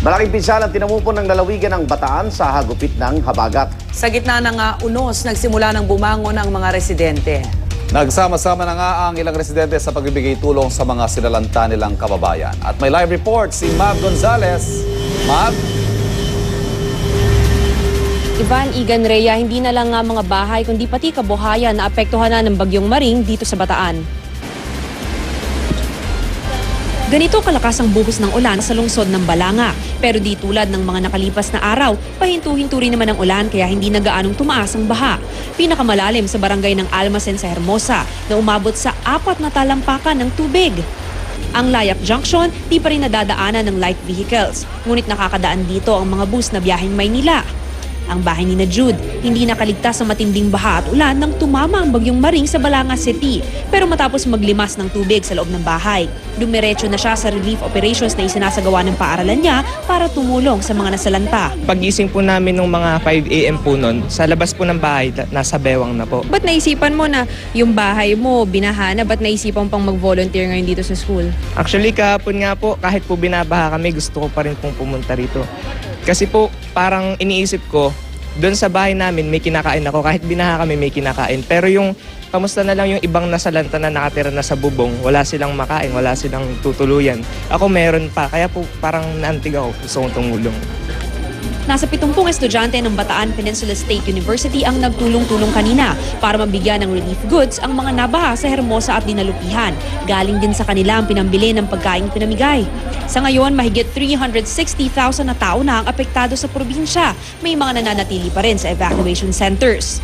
Malaking pinsala ang tinamupon ng lalawigan ng Bataan sa hagupit ng habagat. Sa gitna ng unos, nagsimula ng bumangon ang mga residente. Nagsama-sama na nga ang ilang residente sa pagbibigay tulong sa mga sinalanta nilang kababayan. At may live report si Mab Gonzales. Mab? Ivan, Igan, Rhea, hindi na lang nga mga bahay kundi pati kabuhayan na apektuhan na ng bagyong Maring dito sa Bataan. Ganito kalakas ang buhos ng ulan sa lungsod ng Balanga. Pero di tulad ng mga nakalipas na araw, pahinto-hinto rin naman ang ulan kaya hindi na gaanong tumaas ang baha. Pinakamalalim sa barangay ng Almacen sa Hermosa na umabot sa 4 na talampakan ng tubig. Ang Layak Junction, di pa rin nadadaanan ng light vehicles. Ngunit nakakadaan dito ang mga bus na biyaheng Maynila. Ang bahay ni na Jude, hindi nakaligtas sa matinding baha at ulan nang tumama ang bagyong Maring sa Balanga City. Pero matapos maglimas ng tubig sa loob ng bahay, dumiretso na siya sa relief operations na isinasagawa ng paaralan niya para tumulong sa mga nasalanta. Pagising po namin nung mga 5 a.m. po nun, sa labas po ng bahay, nasa bewang na po. Ba't naisipan mo na yung bahay mo binaha na? Ba't naisipan pang mag-volunteer ngayon dito sa school? Actually, kahapon nga po, kahit po binabaha kami, gusto ko pa rin pong pumunta rito. Kasi po, parang iniisip ko, doon sa bahay namin may kinakain ako. Kahit binaha kami may kinakain. Pero yung kamusta na lang yung ibang nasalanta na nakatira na sa bubong, wala silang makain, wala silang tutuluyan. Ako meron pa, kaya po parang naantig ako, gusto kong tumulong. Nasa 70 estudyante ng Bataan Peninsula State University ang nagtulong-tulong kanina para mabigyan ng relief goods ang mga nabaha sa Hermosa at Dinalupihan. Galing din sa kanila ang pinambili ng pagkain pinamigay. Sa ngayon, mahigit 360,000 na tao na ang apektado sa probinsya. May mga nananatili pa rin sa evacuation centers.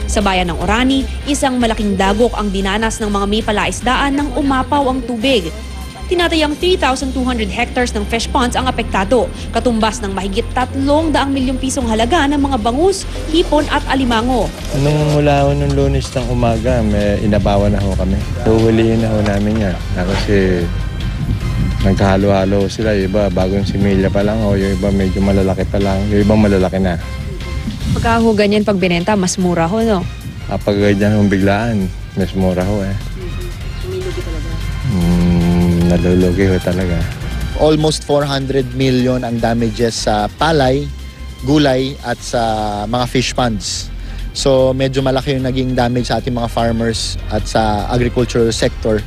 Sa bayan ng Orani, isang malaking dagok ang dinanas ng mga may palaisdaan nang umapaw ang tubig. Tinatayang 3,200 hectares ng fish ponds ang apektado, katumbas ng mahigit 300 milyong pisong halaga ng mga bangus, hipon at alimango. Nung mula ho nung Lunes ng umaga, may inabawan na ho kami. Huhulihin na ho namin yan. Kasi nagkahalo-halo sila. Yung iba bagong similya pa lang o yung iba medyo malalaki pa lang. Yung iba malalaki na. Pagka ho ganyan pag binenta, mas mura ho, no? Kapag ganyan hong biglaan, mas mura ho eh. Sumilugi talaga. Nalulugi ho talaga. Almost 400 million ang damages sa palay, gulay at sa mga fish ponds. So medyo malaki yung naging damage sa ating mga farmers at sa agriculture sector.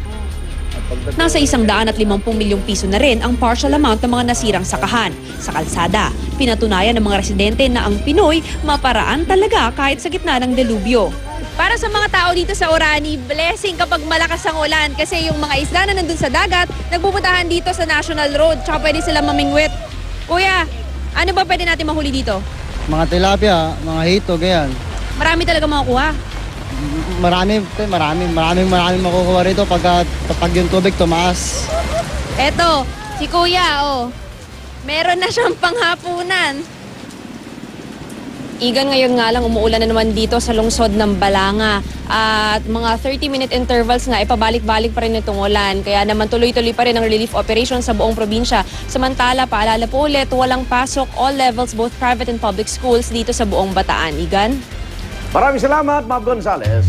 Nasa 150 milyong piso na rin ang partial amount ng mga nasirang sakahan. Sa kalsada, pinatunayan ng mga residente na ang Pinoy maparaan talaga kahit sa gitna ng delubyo. Para sa mga tao dito sa Orani, blessing kapag malakas ang ulan kasi yung mga isda na nandun sa dagat, nagpupuntahan dito sa National Road, tsaka pwede sila mamingwit. Kuya, ano ba pwede natin mahuli dito? Mga tilapia, mga hito, ganyan. Marami talaga makukuha. Marami makukuha rito pag yung tubig tumaas. Eto, si Kuya, oh. Meron na siyang panghapunan. Igan, ngayon nga lang umuulan na naman dito sa lungsod ng Balanga. At mga 30-minute intervals nga, ipabalik-balik pa rin itong ulan. Kaya naman tuloy-tuloy pa rin ang relief operation sa buong probinsya. Samantala, paalala po ulit, walang pasok all levels, both private and public schools dito sa buong Bataan. Igan? Maraming salamat, Mab Gonzales.